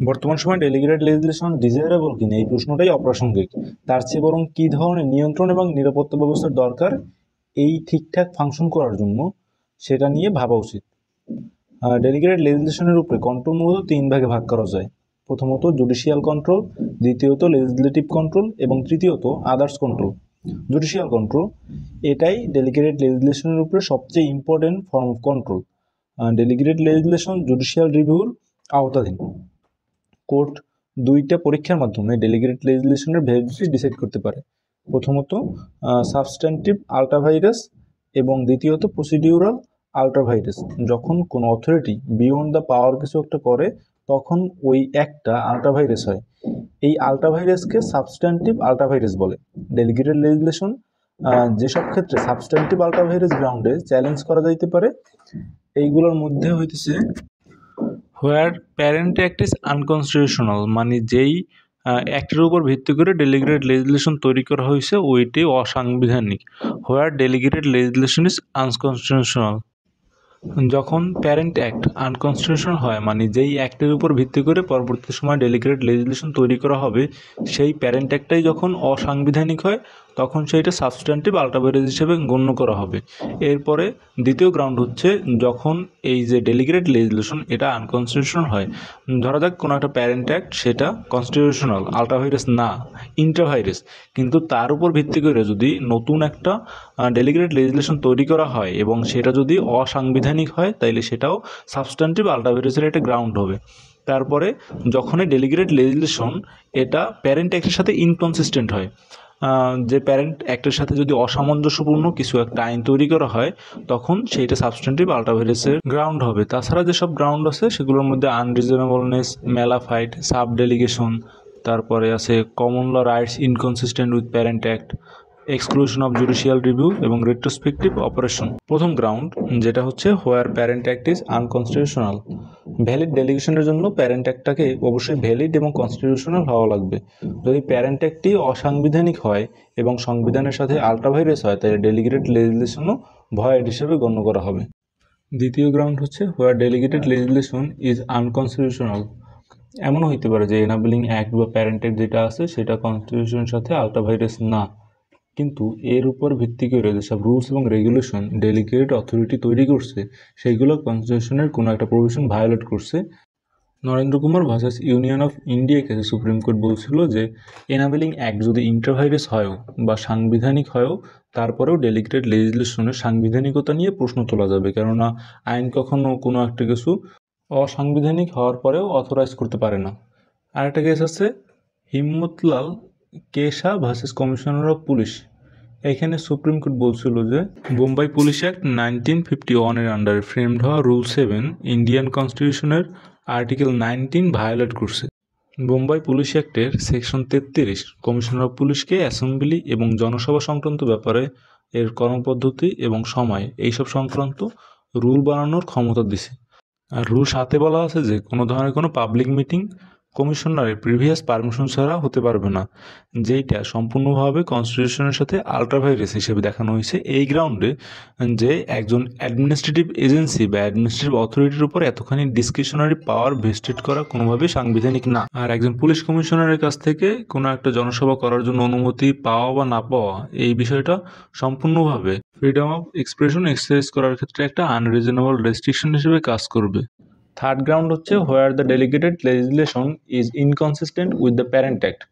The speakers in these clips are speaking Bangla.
বর্তমান সময়ে ডেলিগেটেড লেজিসলেশন ডিজায়ারেবল কিনা এই প্রশ্নটাই অপ্রাসঙ্গিক। তার চেয়ে বরং কী ধরনের নিয়ন্ত্রণ এবং নিরাপত্তা ব্যবস্থার দরকার এই ঠিকঠাক ফাংশন করার জন্য সেটা নিয়ে ভাবা উচিত। ডেলিগেটেড লেজিসলেশনের উপরে কন্ট্রোল মূলত তিন ভাগে ভাগ করা যায়। প্রথমত জুডিশিয়াল কন্ট্রোল, দ্বিতীয়ত লেজিসলেটিভ কন্ট্রোল এবং তৃতীয়ত আদার্স কন্ট্রোল। জুডিশিয়াল কন্ট্রোল এটাই ডেলিগেটেড লেজিসলেশনের উপরে সবচেয়ে important form of control. Delegated legislation judicial রিভিউর আওতাধীন। কোর্ট দুইটা পরীক্ষার মাধ্যমে ডেলিগেটেড লেজিসলেশনের ভ্যালিডিটি ডিসাইড করতে পারে। প্রথমত সাবস্ট্যান্টিভ আল্ট্রাভাইরাস এবং দ্বিতীয়ত প্রসিডিউরাল আল্ট্রাভাইরাস। যখন কোনো অথরিটি বিয়ন্ড দ্য পাওয়ার কিছু একটা করে তখন ওই একটা আল্ট্রাভাইরাস হয়। এই আল্ট্রাভাইরাসকে সাবস্ট্যান্টিভ আল্ট্রাভাইরাস বলে। ডেলিগেটেড লেজিসলেশন যেসব ক্ষেত্রে সাবস্ট্যান্টিভ আল্ট্রাভাইরাস গ্রাউন্ডে চ্যালেঞ্জ করা যাইতে পারে এইগুলোর মধ্যে হইতেছে হোয়ার প্যারেন্ট অ্যাক্ট ইজ আনকনস্টিটিউশনাল, মানে যেই অ্যাক্টের উপর ভিত্তি করে ডেলিগেটেড লেজিসলেশন তৈরি করা হয়েছে ওইটি অসাংবিধানিক। হোয়ার ডেলিগেটেড লেজিসলেশন ইজ আনকনস্টিটিউশনাল। যখন প্যারেন্ট অ্যাক্ট আনকনস্টিটিউশনাল হয়, মানে যেই অ্যাক্টের উপর ভিত্তি করে পরবর্তী সময় ডেলিগেটেড লেজিসলেশন তৈরি করা হবে সেই প্যারেন্ট অ্যাক্টটাই যখন অসাংবিধানিক হয় তখন সেইটা সাবস্ট্যান্টিভ আল্ট্রাভাইরাস হিসেবে গণ্য করা হবে। এরপরে দ্বিতীয় গ্রাউন্ড হচ্ছে যখন এই যে ডেলিগেটেড লেজিসলেশন এটা আনকনস্টিটিউশনাল হয়। ধরা যাক কোনো একটা প্যারেন্ট অ্যাক্ট সেটা কনস্টিটিউশনাল, আল্ট্রাভাইরাস না, ইন্ট্রাভাইরাস, কিন্তু তার উপর ভিত্তি করে যদি নতুন একটা ডেলিগেটেড লেজিসলেশন তৈরি করা হয় এবং সেটা যদি অসাংবিধানিক হয় তাইলে সেটাও সাবস্ট্যান্টিভ আল্ট্রাভাইরাসের একটা গ্রাউন্ড হবে। তারপরে যখনই ডেলিগেটেড লেজিসলেশন এটা প্যারেন্ট অ্যাক্টের সাথে ইনকনসিস্টেন্ট হয়, যে প্যারেন্ট অ্যাক্টের সাথে যদি অসামঞ্জস্যপূর্ণ কিছু একটা আইন তৈরি করা হয় তখন সেইটা সাবস্ট্যান্টিভ আল্ট্রাভাইরাসের গ্রাউন্ড হবে। তাছাড়া যেসব গ্রাউন্ড আছে সেগুলোর মধ্যে আনরিজনেবলনেস, ম্যালাফাইট, সাব ডেলিগেশন, তারপরে আছে common law rights inconsistent with parent act, exclusion of judicial review এবং রেট্রোস্পেক্টিভ অপারেশন। প্রথম গ্রাউন্ড যেটা হচ্ছে where parent act is unconstitutional. Valid ডেলিগেশনের জন্য প্যারেন্ট অ্যাক্টটাকে অবশ্যই ভ্যালিড এবং কনস্টিটিউশনাল হওয়া লাগবে। যদি প্যারেন্ট অ্যাক্টটি অসাংবিধানিক হয় এবং সংবিধানের সাথে আল্ট্রাভাইরাস হয় তাহলে ডেলিগেটেড লেজিসলেশনও ভয়েড হিসেবে গণ্য করা হবে। দ্বিতীয় গ্রাউন্ড হচ্ছে হোয়ার ডেলিগেটেড লেজিসলেশন ইজ আনকনস্টিটিউশনাল। এমনও হইতে পারে যে এনাবেলিং অ্যাক্ট বা প্যারেন্ট অ্যাক্ট যেটা আছে সেটা কনস্টিটিউশনের সাথে আল্ট্রাভাইরাস না, কিন্তু এর উপর ভিত্তি করে যেসব রুলস এবং রেগুলেশন ডেলিগেটেড অথরিটি তৈরি করছে সেইগুলো কনস্টিটিউশনের কোনো একটা প্রভিশন ভায়োলেট করছে। Narendra Kumar versus union of India কেসে সুপ্রিম কোর্ট বলছিল যে এনাবেলিং অ্যাক্ট যদি ইন্টারভাইরাস হয়ও বা সাংবিধানিক হয়ও তারপরেও ডেলিগেটেড লেজিসলেশনের সাংবিধানিকতা নিয়ে প্রশ্ন তোলা যাবে, কেননা আইন কখনো কোনো একটা কিছু অসাংবিধানিক হওয়ার পরেও অথরাইজ করতে পারে না। আরেকটা কেস আছে হিম্মতলাল কেশা ভার্সেস কমিশনার অফ পুলিশ। এখানে সুপ্রিম কোর্ট বলছিল যে বোম্বাই পুলিশ অ্যাক্ট 1951-এর আন্ডারে ফ্রেমড হওয়া রুল 7 ইন্ডিয়ান কনস্টিটিউশনের আর্টিকেল 19 ভায়োলেট করছে। বোম্বাই পুলিশ অ্যাক্টের সেকশন 33 কমিশনার অফ পুলিশকে অ্যাসেম্বলি এবং জনসভা সংক্রান্ত ব্যাপারে এর কর্মপদ্ধতি এবং সময় এইসব সংক্রান্ত রুল বানানোর ক্ষমতা দিছে। আর রুল 7-এ বলা আছে যে কোনো ধরনের কোনো পাবলিক মিটিং কমিশনারের প্রিভিয়াস পারমিশন ছাড়া হতে পারবে না, যেইটা সম্পূর্ণভাবে কনস্টিটিউশনের সাথে আল্ট্রাভাইরাস হিসেবে দেখানো হয়েছে এই গ্রাউন্ডে যে একজন অ্যাডমিনিস্ট্রেটিভ এজেন্সি বা অ্যাডমিনিস্ট্রেটিভ অথরিটির উপর এতখানি ডিসক্রিশনারি পাওয়ার ভেস্টেড করা কোনোভাবেই সাংবিধানিক না। আর একজন পুলিশ কমিশনারের কাছ থেকে কোনো একটা জনসভা করার জন্য অনুমতি পাওয়া বা না পাওয়া এই বিষয়টা সম্পূর্ণভাবে ফ্রিডম অফ এক্সপ্রেশন এক্সারসাইজ করার ক্ষেত্রে একটা আনরিজনেবল রেস্ট্রিকশন হিসেবে কাজ করবে। থার্ড গ্রাউন্ড হচ্ছে where the delegated legislation is inconsistent with the parent act.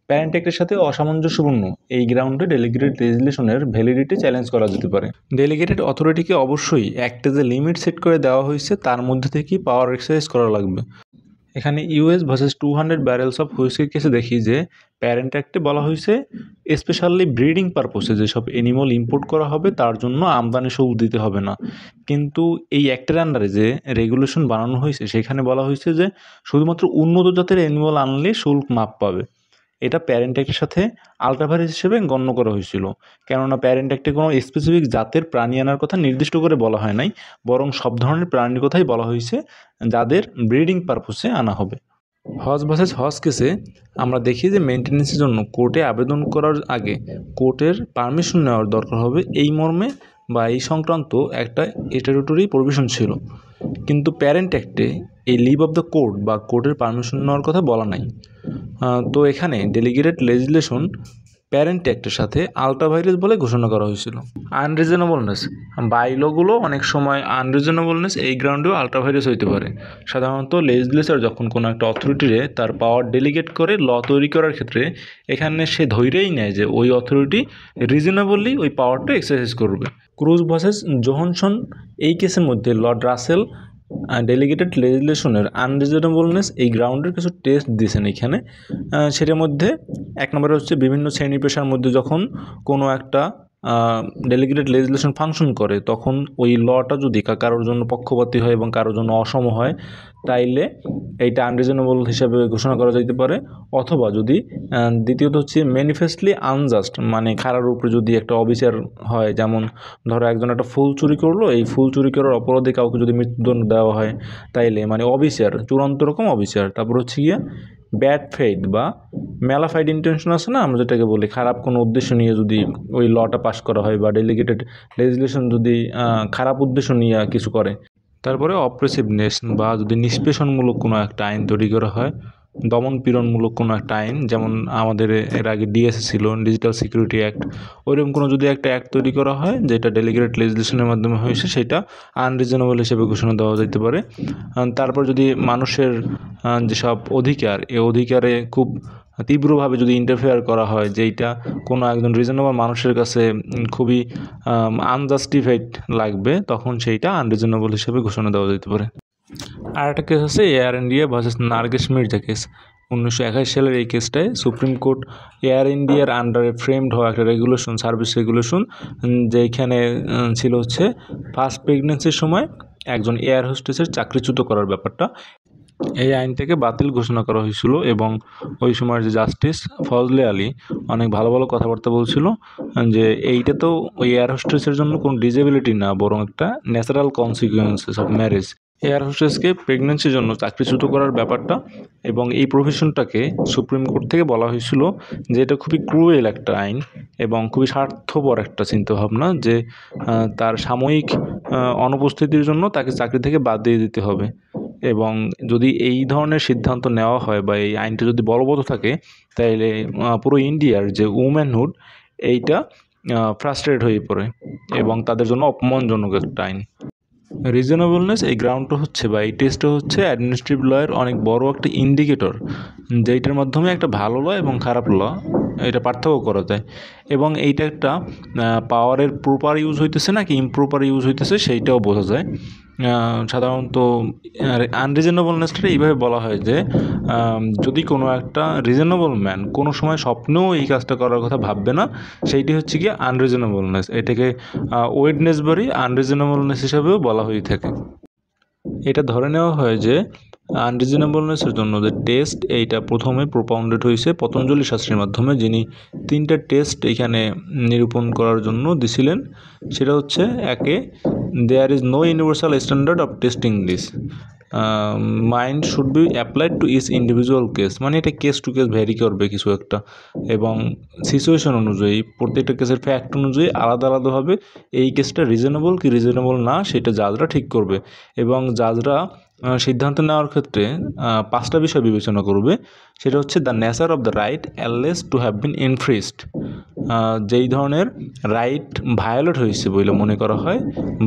Parent অ্যাক্টের সাথে অসামঞ্জস্যপূর্ণ এই গ্রাউন্ডে ডেলিগেটেড লেজিসলেশনের ভ্যালিডিটি চ্যালেঞ্জ করা যেতে পারে। ডেলিগেটেড অথরিটিকে অবশ্যই অ্যাক্টে যে লিমিট সেট করে দেওয়া হয়েছে তার মধ্যে থেকেই পাওয়ার এক্সারসাইজ করা লাগবে। এখানে ইউএস ভার্সেস 200 ব্যারেলস অফ হুইস্কির কেসে দেখি যে প্যারেন্ট অ্যাক্টে বলা হয়েছে স্পেশালি ব্রিডিং পারপোসে যেসব অ্যানিমাল ইম্পোর্ট করা হবে তার জন্য আমদানি শুল্ক দিতে হবে না, কিন্তু এই অ্যাক্টের আন্ডারে যে রেগুলেশন বানানো হয়েছে সেখানে বলা হয়েছে যে শুধুমাত্র উন্নত জাতের অ্যানিমাল আনলে শুল্ক মাপ পাবে। এটা প্যারেন্ট অ্যাক্টের সাথে আল্ট্রাভাইরাস হিসেবে গণ্য করা হয়েছিল, কেননা প্যারেন্ট অ্যাক্টে কোনো স্পেসিফিক জাতের প্রাণী আনার কথা নির্দিষ্ট করে বলা হয় নাই, বরং সব ধরনের প্রাণীর কথাই বলা হয়েছে যাদের ব্রিডিং পারপোসে আনা হবে। হজ ভার্সেস হজ কেসে আমরা দেখি যে মেনটেন্যান্সের জন্য কোর্টে আবেদন করার আগে কোর্টের পারমিশন নেওয়ার দরকার হবে, এই মর্মে বা এই সংক্রান্ত একটা স্ট্যাটুটরি প্রভিশন ছিল, কিন্তু প্যারেন্ট অ্যাক্টে এই লিভ অফ দ্য কোর্ট বা কোর্টের পারমিশন নেওয়ার কথা বলা নাই। তো এখানে ডেলিগেটেড লেজিসলেশন প্যারেন্ট অ্যাক্টের সাথে আলট্রাভাইরেস বলে ঘোষণা করা হয়েছিল। আনরিজনেবলনেস, বাইলগুলো অনেক সময় আনরিজনেবলনেস এই গ্রাউন্ডেও আলট্রাভাইরেস হইতে পারে। সাধারণত লেজিসলেচার যখন কোনো একটা অথরিটিরে তার পাওয়ার ডেলিগেট করে ল তৈরি করার ক্ষেত্রে এখানে সে ধৈর্যই নেয় যে ওই অথরিটি রিজনেবলি ওই পাওয়ারটা এক্সারসাইজ করবে। ক্রুজ ভার্সেস জোহানসন এই কেসের মধ্যে লর্ড রাসেল ডেলিগেটেড লেজিসলেশনের আনরিজনেবলনেস এই গ্রাউন্ডের কিছু টেস্ট দিয়েছেন এখানে। সেটার মধ্যে এক নম্বরে হচ্ছে বিভিন্ন শ্রেণী পেশার মধ্যে যখন কোনো একটা ডেলিগেটেড লেজিসলেশন ফাংশন করে তখন ওই লটা যদি কারোর জন্য পক্ষপাতী হয় এবং কারোর জন্য অসম হয় তাইলে এইটা আনরিজনেবল হিসাবে ঘোষণা করা যেতে পারে। অথবা যদি দ্বিতীয়ত হচ্ছে ম্যানিফেস্টলি আনজাস্ট, মানে খারার উপরে যদি একটা অবিচার হয়, যেমন ধরো একজন একটা ফুল চুরি করলো, এই ফুল চুরি করার অপরাধে কাউকে যদি মৃত্যুদণ্ড দেওয়া হয় তাইলে মানে অবিচার, চূড়ান্ত রকম অবিচার। তারপর হচ্ছে গিয়া ব্যাড ফেইথ বা ম্যালাফাইড ইন্টেনশন আছে না, আমরা যেটাকে বলি খারাপ কোনো উদ্দেশ্য নিয়ে যদি ওই লটা পাস করা হয় বা ডেলিগেটেড লেজিসলেশন যদি খারাপ উদ্দেশ্য নিয়ে কিছু করে। তারপরে অপ্রেসিভনেস বা যদি নিষ্পেষণমূলক কোনো একটা আইন তৈরি করা হয়, দমন পীড়নমূলক কোনো একটা আইন, যেমন আমাদের এর আগে ডিএসএ ছিল, ডিজিটাল সিকিউরিটি অ্যাক্ট, ওইরকম কোনো যদি একটা অ্যাক্ট তৈরি করা হয় যেটা ডেলিগেটেড লেজিসলেশনের মাধ্যমে হয়েছে সেটা আনরিজনেবল হিসেবে ঘোষণা দেওয়া যেতে পারে। তারপর যদি মানুষের যেসব অধিকার, এই অধিকারে খুব তীব্রভাবে যদি ইন্টারফেয়ার করা হয়, যেইটা কোনো একজন রিজনেবল মানুষের কাছে খুবই আনজাস্টিফাইড লাগবে, তখন সেইটা আনরিজনেবল হিসেবে ঘোষণা দেওয়া যেতে পারে। আর একটা কেস আছে Air India versus Nargesh Mirza case. 1921 সালের এই কেসটায় সুপ্রিম কোর্ট এয়ার ইন্ডিয়ার আন্ডারে ফ্রেমড হওয়া একটা রেগুলেশন, সার্ভিস রেগুলেশন, যেখানে ছিল হচ্ছে ফার্স্ট প্রেগনেন্সির সময় একজন এয়ার হোস্টেসের চাকরিচ্যুত করার ব্যাপারটা, এই আইনটাকে বাতিল ঘোষণা করা হয়েছিল। এবং ওই সময়ের যে জাস্টিস ফজলে আলী অনেক ভালো ভালো কথাবার্তা বলছিল যে এইটা তো ওই এয়ার হোস্টেসের জন্য কোনো ডিসেবিলিটি না, বরং একটা natural consequences of marriage. Air হোস্টেসকে প্রেগনেন্সির জন্য চাকরিচ্যুত করার ব্যাপারটা এবং এই প্রফেশনটাকে সুপ্রিম কোর্ট থেকে বলা হয়েছিল যে এটা খুবই ক্রুয়েল একটা আইন এবং খুবই স্বার্থপর একটা চিন্তাভাবনা, যে তার সাময়িক অনুপস্থিতির জন্য তাকে চাকরি থেকে বাদ দিয়ে দিতে হবে। এবং যদি এই ধরনের সিদ্ধান্ত নেওয়া হয় বা এই আইনটা যদি বলবৎ থাকে তাহলে পুরো ইন্ডিয়ার যে উম্যানহুড এইটা ফ্রাস্ট্রেট হয়ে পড়ে এবং তাদের জন্য অপমানজনক একটা আইন। রিজনেবলনেস এই গ্রাউন্ডটা হচ্ছে বা এই টেস্টটা হচ্ছে অ্যাডমিনিস্ট্রেটিভ লয়ের অনেক বড় একটা ইন্ডিকেটর, যেইটার মাধ্যমে একটা ভালো ল এবং খারাপ ল এটা পার্থক্য করা যায়। এবং এইটা একটা পাওয়ারের প্রপার ইউজ হইতেছে নাকি ইমপ্রপার ইউজ হইতেছে সেইটাও বোঝা যায়। সাধারণত আনরিজনেবলনেসটা এইভাবে বলা হয় যে যদি কোনো একটা রিজনেবল ম্যান কোনো সময় স্বপ্নেও এই কাজটা করার কথা ভাববে না, সেইটি হচ্ছে কি আনরিজনেবলনেস। এটাকে ওয়েডনেসবারি আনরিজনেবলনেস হিসাবেও বলা হয়ে থাকে। এটা ধরে নেওয়া হয় যে আনরিজনেবলনেসের জন্য যে টেস্ট এইটা প্রথমে প্রপাউন্ডেড হয়েছে পতঞ্জলি শাস্ত্রীর মাধ্যমে, যিনি 3টা টেস্ট এখানে নিরূপণ করার জন্য দিছিলেন। সেটা হচ্ছে একে, there is no universal standard of testing this, mind should be applied to each individual case, মানে এটা কেস টু কেস ভ্যারি করবে কিছু একটা, এবং সিচুয়েশন অনুযায়ী প্রত্যেকটা কেসের ফ্যাক্ট অনুযায়ী আলাদা আলাদাভাবে এই কেসটা রিজনেবল কি রিজনেবল না সেটা জাজরা ঠিক করবে। এবং জাজরা সিদ্ধান্ত নেওয়ার ক্ষেত্রে 5টা বিষয় বিবেচনা করবে। সেটা হচ্ছে the nature of the right alleged to have been infringed, যেই ধরনের রাইট ভায়োলেট হয়েছে বলে মনে করা হয়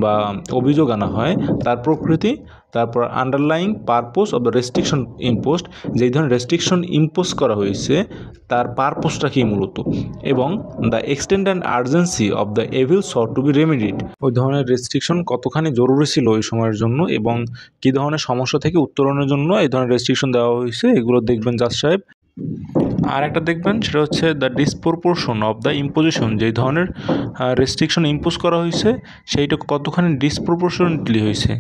বা অভিযোগ আনা হয় তার প্রকৃতি, তারপর underlying purpose of the restriction imposed, যেই ধরনের রেস্ট্রিকশন ইম্পোজ করা হয়েছে তার পারপোজটা কী মূলত, এবং the extent and urgency of the evil sought to be remedied, ওই ধরনের রেস্ট্রিকশন কতখানি জরুরি ছিল ওই সময়ের জন্য এবং কী ধরনের সমস্যা থেকে উত্তরণের জন্য এই ধরনের রেস্ট্রিকশন দেওয়া হয়েছে, এগুলো দেখবেন জাজ সাহেব। আর একটা দেখবেন সেটা হচ্ছে দ্য ডিসপ্রপোর্শন অফ দ্য ইম্পোজিশন, যেই ধরনের রেস্ট্রিকশন ইম্পোজ করা হয়েছে সেইটা কতখানি ডিসপ্রপোর্শনেটলি হয়েছে,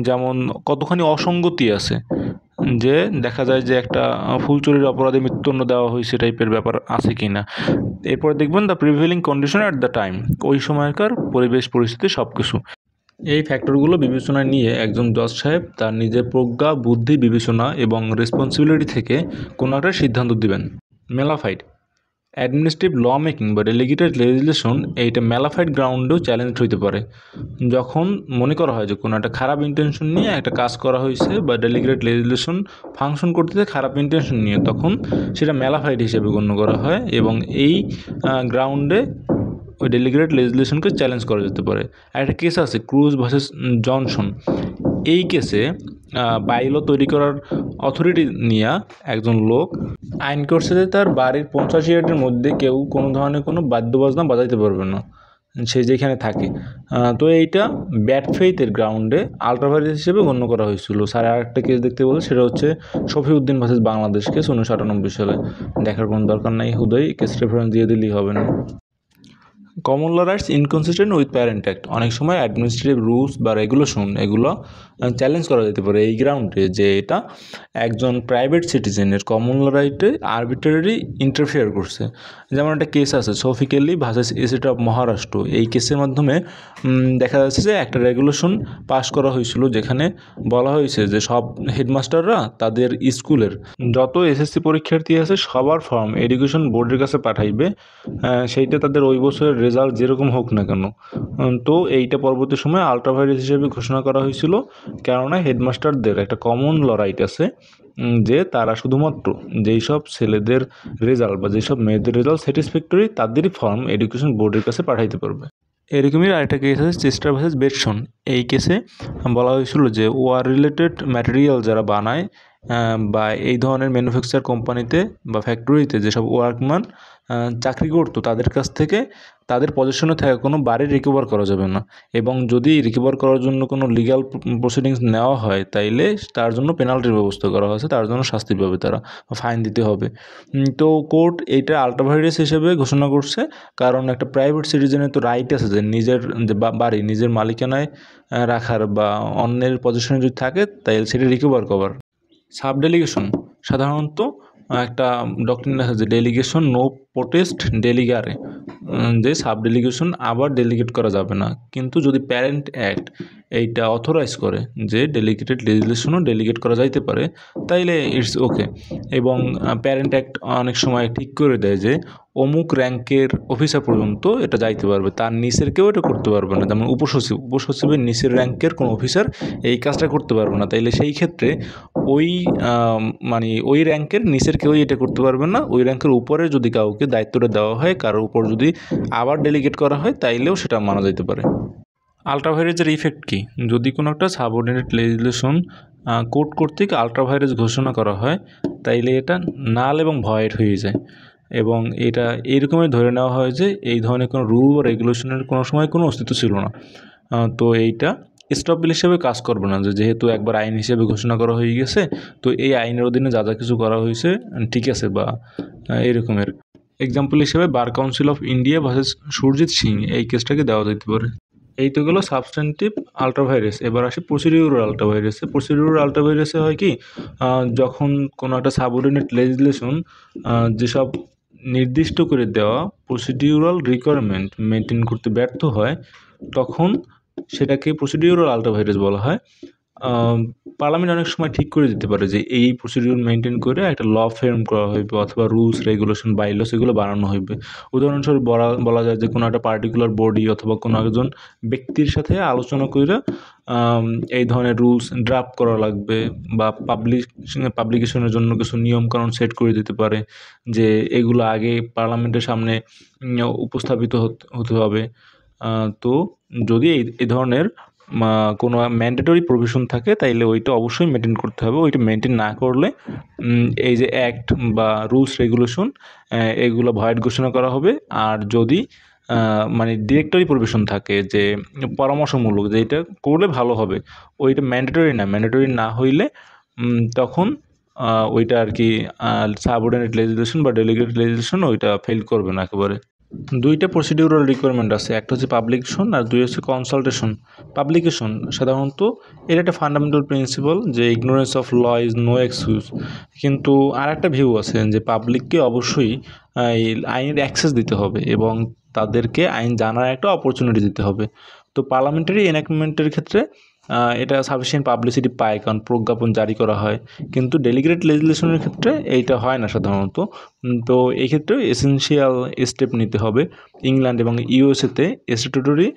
যেমন কতখানি অসঙ্গতি আছে, যে দেখা যায় যে একটা ফুল চুরির অপরাধে মৃত্যুদণ্ড দেওয়া হয়েছে টাইপের ব্যাপার আছে কি না। এরপরে দেখবেন the prevailing condition at the time, ওই সময়কার পরিবেশ পরিস্থিতি সব কিছু। এই ফ্যাক্টরগুলো বিবেচনায় নিয়ে একজন জজ সাহেব তার নিজের প্রজ্ঞা, বুদ্ধি, বিবেচনা এবং রেসপন্সিবিলিটি থেকে কোনো একটা সিদ্ধান্ত দিবেন। মেলাফাইড, অ্যাডমিনিস্ট্রেটিভ ল মেকিং বা ডেলিগেটেড লেজিসলেশন এইটা ম্যালাফাইড গ্রাউন্ডেও চ্যালেঞ্জ হইতে পারে। যখন মনে করা হয় যে কোনো একটা খারাপ ইন্টেনশন নিয়ে একটা কাজ করা হয়েছে বা ডেলিগেটেড লেজিসলেশন ফাংশন করতেছে খারাপ ইন্টেনশন নিয়ে, তখন সেটা ম্যালাফাইড হিসেবে গণ্য করা হয় এবং এই গ্রাউন্ডে ওই ডেলিগেটেড লেজিসলেশনকে চ্যালেঞ্জ করা যেতে পারে। একটা কেস আছে ক্রুজ ভার্সেস জনসন। এই কেসে বাইল তৈরি করার অথরিটি নিয়ে একজন লোক আইন করছে যে তার বাড়ির 50 ইয়ার্ডের মধ্যে কেউ কোনো ধরনের কোনো বাদ্যবাজনা বাজাইতে পারবে না, সে যেখানে থাকে। তো এইটা ব্যাড ফেইথের গ্রাউন্ডে আলট্রাভাইরাস হিসেবে গণ্য করা হয়েছিল। স্যার আরেকটা কেস দেখতে বলে, সেটা হচ্ছে শফিউদ্দিন ভার্সেস বাংলাদেশ কেস 1998 সালে। দেখার কোনো দরকার নাই, হুদয় কেস রেফারেন্স দিয়ে দিলেই হবে না। Common law rights inconsistent with parent act. অনেক সময় অ্যাডমিনিস্ট্রেটিভ রুলস বা রেগুলেশন এগুলো চ্যালেঞ্জ করা যেতে পারে এই গ্রাউন্ডে যে এটা একজন প্রাইভেট সিটিজেনের কমন ল রাইটে আরবিট্রারি ইন্টারফেয়ার করছে। যেমন একটা কেস আছে Shafiq Ali versus state of Maharashtra. এই কেসের মাধ্যমে দেখা যাচ্ছে যে একটা রেগুলেশন পাস করা হয়েছিল যেখানে বলা হয়েছে যে সব হেডমাস্টাররা তাদের স্কুলের যত এসএসসি পরীক্ষার্থী আছে সবার ফর্ম এডুকেশন বোর্ডের কাছে পাঠাইবে, সেইটা তাদের ওই বছরের রেজাল্ট যেরকম হোক না কেন। তো এইটা পরবর্তী সময় আলট্রাভাইরাস হিসেবে ঘোষণা করা হয়েছিল, কেননা হেডমাস্টারদের একটা কমন ল রাইট আছে যে তারা শুধুমাত্র যেই সব ছেলেদের রেজাল্ট বা যেসব মেয়েদের রেজাল্ট স্যাটিসফ্যাক্টরি তাদেরই ফর্ম এডুকেশন বোর্ডের কাছে পাঠাইতে পারবে। এরকমই আরেকটা কেস আছে চেস্টার ভার্সেস বেটসন। এই কেসে বলা হয়েছিল যে ওয়ার রিলেটেড ম্যাটেরিয়াল যারা বানায় বা এই ধরনের ম্যানুফ্যাকচার কোম্পানিতে বা ফ্যাক্টরিতে যেসব ওয়ার্কম্যান চাকরি করতো তাদের কাছ থেকে তাদের পজিশনে থাকা কোনো বাড়ি রিকভার করা যাবে না, এবং যদি রিকভার করার জন্য কোনো লিগ্যাল প্রসিডিংস নেওয়া হয় তাইলে তার জন্য পেনাল্টির ব্যবস্থা করা হয়েছে, তার জন্য শাস্তি পাবে, তারা ফাইন দিতে হবে। তো কোর্ট এইটা আলট্রাভাইরাস হিসেবে ঘোষণা করছে, কারণ একটা প্রাইভেট সিটিজেনের তো রাইট আছে যে নিজের যে বাড়ি নিজের মালিকানায় রাখার বা অন্যের পজিশনে যদি থাকে তাইলে সেটা রিকভার করার। সাব ডেলিগেশন সাধারণত একটা ডক্ট্রিন আছে যে ডেলিগেশন নো প্রোটেস্ট ডেলিগারে, যে সাব ডেলিগেশন আবার ডেলিগেট করা যাবে না। কিন্তু যদি প্যারেন্ট অ্যাক্ট এইটা অথরাইজ করে যে ডেলিগেটেড লেজিসলেশনও ডেলিগেট করা যাইতে পারে তাইলে ইটস ওকে। এবং প্যারেন্ট অ্যাক্ট অনেক সময় ঠিক করে দেয় যে অমুক র্যাঙ্কের অফিসার পর্যন্ত এটা যাইতে পারবে, তার নিচের কেউ এটা করতে পারবে না। যেমন উপসচিবের নিচের র্যাঙ্কের কোনো অফিসার এই কাজটা করতে পারবে না, তাইলে সেই ক্ষেত্রে ওই মানে ওই র্যাঙ্কের নিচের কেউই এটা করতে পারবে না। ওই র্যাঙ্কের উপরে যদি কাউকে দায়িত্বটা দেওয়া হয়, কারোর উপর যদি আবার ডেলিগেট করা হয় তাইলেও সেটা মানা যেতে পারে। আলট্রাভাইরাসের ইফেক্ট কী? যদি কোনো একটা সাবঅর্ডিনেট লেজিসলেশন কোর্ট কর্তৃক আলট্রাভাইরাস ঘোষণা করা হয় তাইলে এটা নাল এবং ভয়েড হয়ে যায়, এবং এটা এইরকমই ধরে নেওয়া হয় যে এই ধরনের কোনো রুল বা রেগুলেশনের কোনো সময় কোনো অস্তিত্ব ছিল না। তো এইটা স্টপ বিল হিসেবে কাজ করবে না, যেহেতু একবার আইন হিসেবে ঘোষণা করা হয়ে গেছে, তো এই আইনের অধীনে যা যা কিছু করা হয়েছে ঠিক আছে বা এরকমের। এক্সাম্পল হিসেবে bar council of India versus Surajit Singh এই কেসটাকে দেওয়া যেতে পারে। এই তো গেলো সাবস্ট্যান্টিভ আলট্রাভাইরাস। এবার আসি প্রসিডিউরাল আলট্রাভাইরাসে। প্রসিডিউরাল আলট্রাভাইরাসে হয় কি, যখন কোনো একটা সাবঅর্ডিনেট লেজিসলেশন যেসব নির্দিষ্ট করে দেওয়া প্রসিডিউরাল রিকোয়ারমেন্ট মেনটেন করতে ব্যর্থ হয় তখন সেটাকে প্রসিডিউরাল আলট্রাভাইরাস বলা হয়। পার্লামেন্ট অনেক সময় ঠিক করে দিতে পারে যে এই প্রসিডিউর মেনটেন করে একটা ল ফ্রেম করা হইবে অথবা রুলস রেগুলেশন বাইলস এগুলো বানানো হইবে। উদাহরণস্বরূপ বলা যায় যে কোনো একটা পার্টিকুলার বডি অথবা কোনো একজন ব্যক্তির সাথে আলোচনা করে এই ধরনের রুলস ড্রাফট করা লাগবে, বা পাবলিকেশনের জন্য কিছু নিয়মকানুন সেট করে দিতে পারে যে এগুলো আগে পার্লামেন্টের সামনে উপস্থাপিত হতে হবে। তো যদি এই ধরনের কোনো ম্যান্ডেটরি প্রভিশন থাকে তাইলে ওইটা অবশ্যই মেনটেন করতে হবে। ওইটা মেনটেন না করলে এই যে অ্যাক্ট বা রুলস রেগুলেশন এগুলো ভয়েড ঘোষণা করা হবে। আর যদি মানে ডিরেক্টরি প্রভিশন থাকে যে পরামর্শমূলক যে এটা করলে ভালো হবে, ওইটা ম্যান্ডেটরি না হইলে তখন ওইটা আর কি সাবঅর্ডিনেট লেজিসলেশন বা ডেলিগেটেড লেজিসলেশন ওইটা ফেল করবে না একেবারে। দুইটা প্রসিডিউরাল রিকোয়ারমেন্ট আছে, একটা হচ্ছে পাবলিকেশন আর দুই হচ্ছে কনসালটেশন। পাবলিকেশন সাধারণত এটা একটা ফান্ডামেন্টাল প্রিন্সিপাল যে ignorance of law is no excuse, কিন্তু আর একটা ভিউ আছে যে পাবলিককে অবশ্যই এই আইনের অ্যাক্সেস দিতে হবে এবং তাদেরকে আইন জানার একটা অপরচুনিটি দিতে হবে। তো পার্লামেন্টারি এনাক্টমেন্টের ক্ষেত্রে এটা সাফিসিয়েন্ট পাবলিসিটি পায়, কারণ প্রজ্ঞাপন জারি করা হয়। কিন্তু ডেলিগেটেড লেজিসলেশনের ক্ষেত্রে এইটা হয় না সাধারণত। তো এই ক্ষেত্রে এসেনশিয়াল স্টেপ নিতে হবে। ইংল্যান্ড এবং ইউএসএতে স্ট্যাটুটরি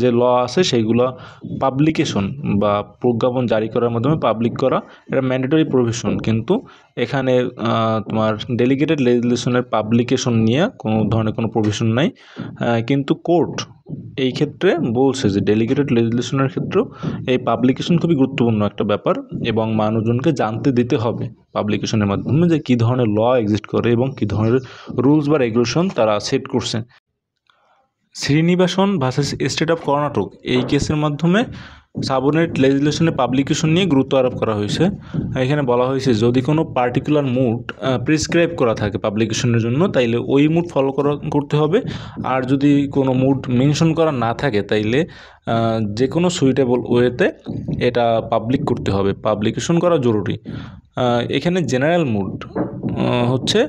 যে ল আছে সেইগুলো পাবলিকেশন বা প্রজ্ঞাপন জারি করার মাধ্যমে পাবলিক করা, এটা ম্যান্ডেটরি প্রভিশন। কিন্তু এখানে তোমার ডেলিগেটেড লেজিসলেশনের পাবলিকেশন নিয়ে কোনো ধরনের কোনো প্রভিশন নাই। কিন্তু কোর্ট এই ক্ষেত্রে বলছে যে ডেলিগেটেড লেজিসলেশনের ক্ষেত্রেও এই পাবলিকেশন খুবই গুরুত্বপূর্ণ একটা ব্যাপার, এবং মানুষজনকে জানতে দিতে হবে পাবলিকেশনের মাধ্যমে যে কী ধরনের ল এক্সিস্ট করে এবং কী ধরনের রুলস বা রেগুলেশন তারা সেট করছে। Srinivasan versus state of Karnataka এই কেসের মাধ্যমে সাবঅর্ডিনেট লেজিসলেশনে পাবলিকেশন নিয়ে গুরুত্ব আরোপ করা হয়েছে। এখানে বলা হয়েছে যদি কোনো পার্টিকুলার মুড প্রিসক্রাইব করা থাকে পাবলিকেশনের জন্য, তাইলে ওই মুড ফলো করতে হবে। আর যদি কোনো মুড মেনশন করা না থাকে, তাইলে যে কোনো সুইটেবল ওয়েতে এটা পাবলিক করতে হবে, পাবলিকেশন করা জরুরি। এখানে জেনারেল মুড হচ্ছে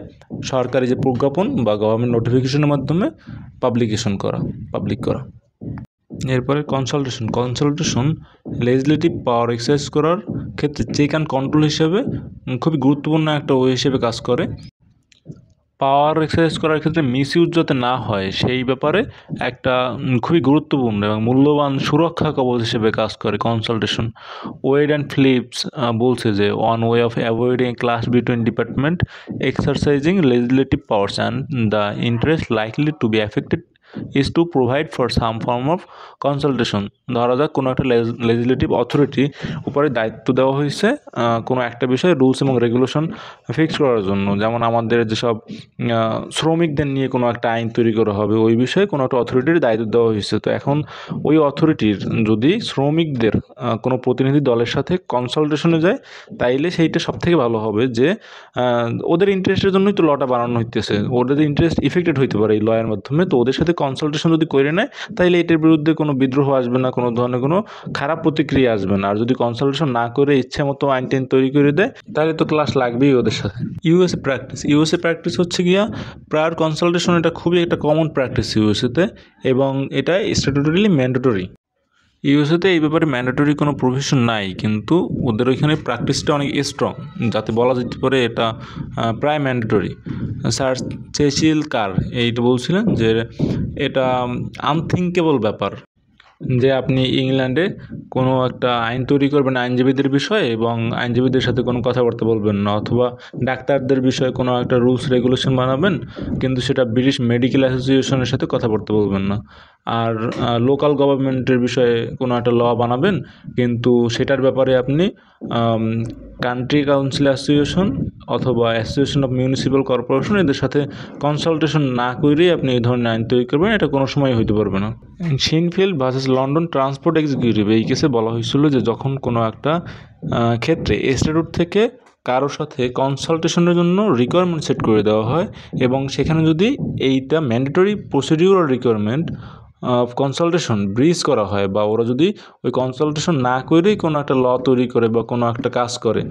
সরকারি যে প্রজ্ঞাপন বা গভর্নমেন্ট নোটিফিকেশনের মাধ্যমে পাবলিক করা। এরপরে কনসালটেশন লেজিসলেটিভ পাওয়ার এক্সারসাইজ করার ক্ষেত্রে চেক অ্যান্ড কন্ট্রোল হিসেবে খুবই গুরুত্বপূর্ণ একটা ওয়ে হিসেবে কাজ করে। পাওয়ার এক্সারসাইজ করার ক্ষেত্রে মিসইউজ যাতে না হয় সেই ব্যাপারে একটা খুবই গুরুত্বপূর্ণ এবং মূল্যবান সুরক্ষা কবচ হিসেবে কাজ করে কনসালটেশন। ওয়েড অ্যান্ড ফিলিপস বলছে যে one way of avoiding clash between department exercising legislative powers and the interest likely to be affected is to provide for some form of consultation. ধরা যাক কোনো একটা লেজিসলেটিভ অথরিটি উপরে দায়িত্ব দেওয়া হয়েছে কোনো একটা বিষয়ে রুলস এবং রেগুলেশন ফিক্স করার জন্য, যেমন আমাদের যেসব শ্রমিকদের নিয়ে কোনো একটা আইন তৈরি করা হবে, ওই বিষয়ে কোনো একটা অথরিটির দায়িত্ব দেওয়া হয়েছে। তো এখন ওই অথরিটির যদি শ্রমিকদের কোনো প্রতিনিধি দলের সাথে কনসালটেশনে যায়, তাইলে সেইটা সব থেকে ভালো হবে যে ওদের ইন্টারেস্টের জন্যই তো লটা বানানো হইতেছে, ওদের ইন্টারেস্ট ইফেক্টেড হইতে পারে এই লয়ের মাধ্যমে। তো ওদের সাথে কনসালটেশন যদি করে নেয়, তাইলে এটার বিরুদ্ধে কোনো বিদ্রোহ আসবে না, কোনো ধরনের কোনো খারাপ প্রতিক্রিয়া আসবে না। আর যদি কনসালটেশন না করে ইচ্ছে মতো আইন টাইন তৈরি করে দেয়, তাহলে তো ক্লাস লাগবেই ওদের সাথে। ইউএসএ প্র্যাকটিস হচ্ছে গিয়া প্রায়র কনসালটেশন, এটা খুবই একটা কমন প্র্যাকটিস ইউএসএতে, এবং এটা স্ট্যাটুটরিলি ম্যান্ডেটরি। ইউএসএতে এই ব্যাপারে ম্যান্ডেটরি কোনো প্রভিশন নাই, কিন্তু ওদের ওইখানে প্র্যাকটিসটা অনেক স্ট্রং, যাতে বলা যেতে পারে এটা প্রায় ম্যান্ডেটরি। স্যার চেসিল কার এইটা বলছিলেন যে এটা আনথিঙ্কেবল ব্যাপার যে আপনি ইংল্যান্ডে কোনো একটা আইন তৈরি করবেন আইনজীবীদের বিষয়ে, এবং আইনজীবীদের সাথে কোনো কথাবার্তা বলবেন না, অথবা ডাক্তারদের বিষয়ে কোনো একটা রুলস রেগুলেশন বানাবেন, কিন্তু সেটা ব্রিটিশ মেডিকেল অ্যাসোসিয়েশনের সাথে কথাবার্তা বলবেন না। আর লোকাল গভর্নমেন্টের বিষয়ে কোনো একটা ল বানাবেন, কিন্তু সেটার ব্যাপারে আপনি কান্ট্রি কাউন্সিল অ্যাসোসিয়েশন অথবা অ্যাসোসিয়েশন অফ মিউনিসিপ্যাল কর্পোরেশন এদের সাথে কনসালটেশন না করেই আপনি এই ধরনের আইন তৈরি করবেন, এটা কোনো সময় হইতে পারবে না। শিনফিল্ড ভার্সেস লন্ডন ট্রান্সপোর্ট এক্সিকিউটিভ এই কেসে বলা হয়েছিল যে যখন কোনো একটা ক্ষেত্রে স্ট্যাটুট থেকে কারোর সাথে কনসালটেশনের জন্য রিকোয়ারমেন্ট সেট করে দেওয়া হয়, এবং সেখানে যদি এইটা mandatory procedural requirement of consultation bridge করা হয়, বা ওরা যদি ওই কনসালটেশন না করেই কোনো একটা ল তৈরি করে বা কোনো একটা কাজ করে,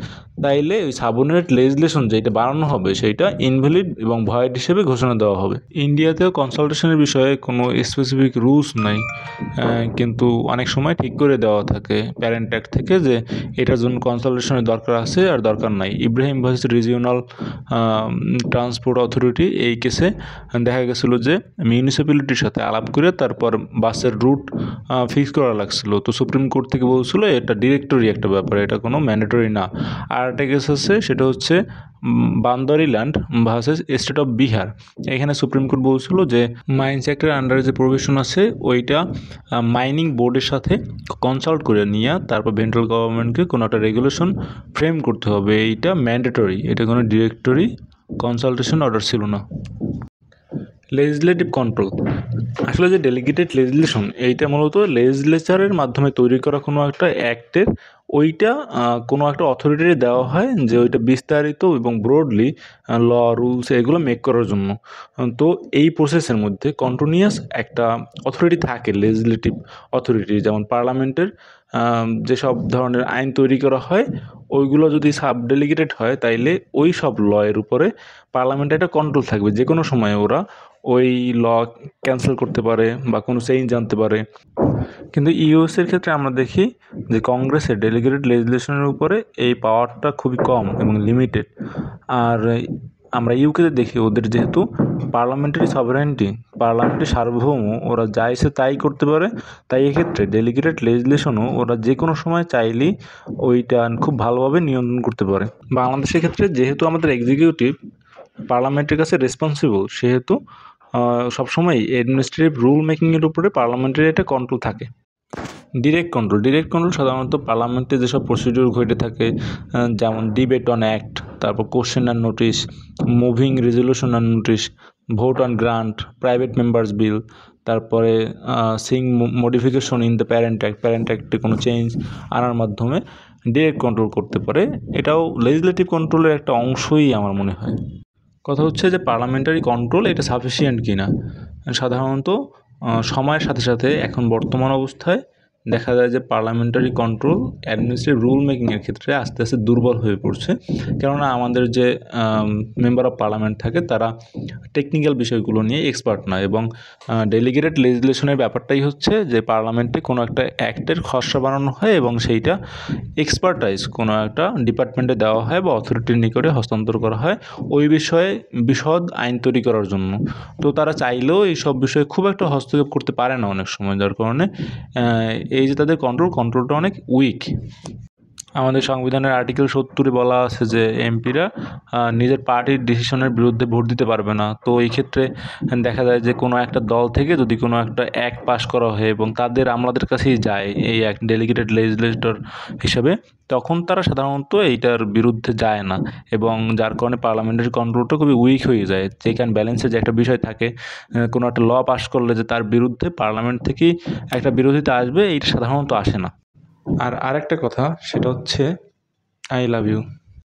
তাইলে ওই সাবঅর্ডিনেট লেজিসলেশন যেটা বানানো হবে সেইটা ইনভ্যালিড এবং ভয়েড হিসেবে ঘোষণা দেওয়া হবে। ইন্ডিয়াতেও কনসালটেশনের বিষয়ে কোনো স্পেসিফিক রুলস নাই, কিন্তু অনেক সময় ঠিক করে দেওয়া থাকে প্যারেন্ট অ্যাক্ট থেকে যে এটার জন্য কনসালটেশনের দরকার আছে আর দরকার নাই। Ibrahim versus regional transport authority এই কেসে দেখা গেছিলো যে মিউনিসিপ্যালিটির সাথে আলাপ করে তারপর বাসের রুট ফিক্স করা লাগছিল। তো সুপ্রিম কোর্ট থেকে বলছিল এটা ডিরেক্টরি একটা ব্যাপার, এটা কোনো ম্যান্ডেটরি না। আর একটা কেস আছে, সেটা হচ্ছে বান্দরিল্যান্ড ভার্সেস স্টেট অফ বিহার। এখানে সুপ্রিম কোর্ট বলছিল যে মাইন্স অ্যাক্টের আন্ডারে যে প্রভিশন আছে ওইটা মাইনিং বোর্ডের সাথে কনসাল্ট করে নিয়ে তারপর সেন্ট্রাল গভর্নমেন্টকে কোনো একটা রেগুলেশন ফ্রেম করতে হবে, এইটা ম্যান্ডেটরি, এটা কোনো ডিরেক্টরি কনসালটেশন অর্ডার ছিল না। লেজিসলেটিভ কন্ট্রোল, আসলে যে ডেলিগেটেড লেজিসলেশন এইটা মূলত লেজিসলেচারের মাধ্যমে তৈরি করা কোনো একটা অ্যাক্টের ওইটা কোনো একটা অথরিটির দেওয়া হয় যে ওইটা বিস্তারিত এবং ব্রডলি ল রুলস এগুলো মেক করার জন্য। তো এই প্রসেসের মধ্যে কন্টিনিউয়াস একটা অথরিটি থাকে, লেজিসলেটিভ অথরিটি, যেমন পার্লামেন্টের যেসব ধরনের আইন তৈরি করা হয় ওইগুলো যদি সাব ডেলিগেটেড হয় তাইলে ওই সব লয়ের উপরে পার্লামেন্টে একটা কন্ট্রোল থাকবে, যে কোনো সময় ওরা ওই ল ক্যান্সেল করতে পারে বা কোনো চেঞ্জ আনতে পারে। কিন্তু ইউএসের ক্ষেত্রে আমরা দেখি যে কংগ্রেসের ডেলিগেটেড লেজিসলেশনের উপরে এই পাওয়ারটা খুবই কম এবং লিমিটেড। আর আমরা ইউকেতে দেখি ওদের যেহেতু পার্লামেন্টারি সভারেন্টি, পার্লামেন্টের সার্বভৌম, ওরা যা ইচ্ছে তাই করতে পারে, তাই এক্ষেত্রে ডেলিগেটেড লেজিসলেশনও ওরা যে কোনো সময় চাইলেই ওইটা খুব ভালোভাবে নিয়ন্ত্রণ করতে পারে। বাংলাদেশের ক্ষেত্রে যেহেতু আমাদের এক্সিকিউটিভ পার্লামেন্টের কাছে রেসপন্সিবল, সেহেতু সবসময় অ্যাডমিনিস্ট্রেটিভ রুল মেকিংয়ের উপরে পার্লামেন্টের একটা কন্ট্রোল থাকে। ডিরেক্ট কন্ট্রোল সাধারণত পার্লামেন্টে যেসব প্রসিডিউর ঘটে থাকে, যেমন ডিবেট অন অ্যাক্ট, তারপর question and notice, moving resolution and notice, vote on grant, private members bill, তারপরে সিং মডিফিকেশন ইন দ্য প্যারেন্ট অ্যাক্টে কোনো চেঞ্জ আনার মাধ্যমে ডিরেক্ট কন্ট্রোল করতে পারে। এটাও লেজিসলেটিভ কন্ট্রোলের একটা অংশই আমার মনে হয়। কথা হচ্ছে যে পার্লামেন্টারি কন্ট্রোল এটা সাফিসিয়েন্ট কিনা। সাধারণত সময়ের সাথে সাথে এখন বর্তমান অবস্থায় দেখা যায় যে পার্লামেন্টারি কন্ট্রোল অ্যাডমিনিস্ট্রেটিভ রুল মেকিংয়ের ক্ষেত্রে আস্তে আস্তে দুর্বল হয়ে পড়ছে। কেননা আমাদের যে মেম্বার অফ পার্লামেন্ট থাকে তারা টেকনিক্যাল বিষয়গুলো নিয়ে এক্সপার্ট না, এবং ডেলিগেটেড লেজিসলেশনের ব্যাপারটাই হচ্ছে যে পার্লামেন্টে কোনো একটা অ্যাক্টের খসড়া বানানো হয় এবং সেইটা এক্সপার্টাইজ কোনো একটা ডিপার্টমেন্টে দেওয়া হয় বা অথরিটির নিকটে হস্তান্তর করা হয় ওই বিষয়ে বিশদ আইন তৈরি করার জন্য। তো তারা চাইলেও এইসব বিষয়ে খুব একটা হস্তক্ষেপ করতে পারে না অনেক সময়, যার কারণে এই যে তাদের কন্ট্রোলটা অনেক উইক। আমাদের সংবিধানের আর্টিকেল 70-এ বলা আছে যে এমপিরা নিজের পার্টির ডিসিশনের বিরুদ্ধে ভোট দিতে পারবে না। তো এই ক্ষেত্রে দেখা যায় যে কোনো একটা দল থেকে যদি কোনো একটা অ্যাক্ট পাস করা হয় এবং আমাদের কাছেই যায় এই অ্যাক্ট ডেলিগেটেড লেজিসলেটর হিসাবে, তখন তারা সাধারণত এইটার বিরুদ্ধে যায় না, এবং যার কারণে পার্লামেন্টারি কন্ট্রোলটা খুবই উইক হয়ে যায়। চেক অ্যান্ড ব্যালেন্সের যে একটা বিষয় থাকে, কোনো একটা ল পাস করলে যে তার বিরুদ্ধে পার্লামেন্ট থেকেই একটা বিরোধিতা আসবে, এইটা সাধারণত আসে না। আর আরেকটা কথা, সেটা হচ্ছে আই লাভ ইউ।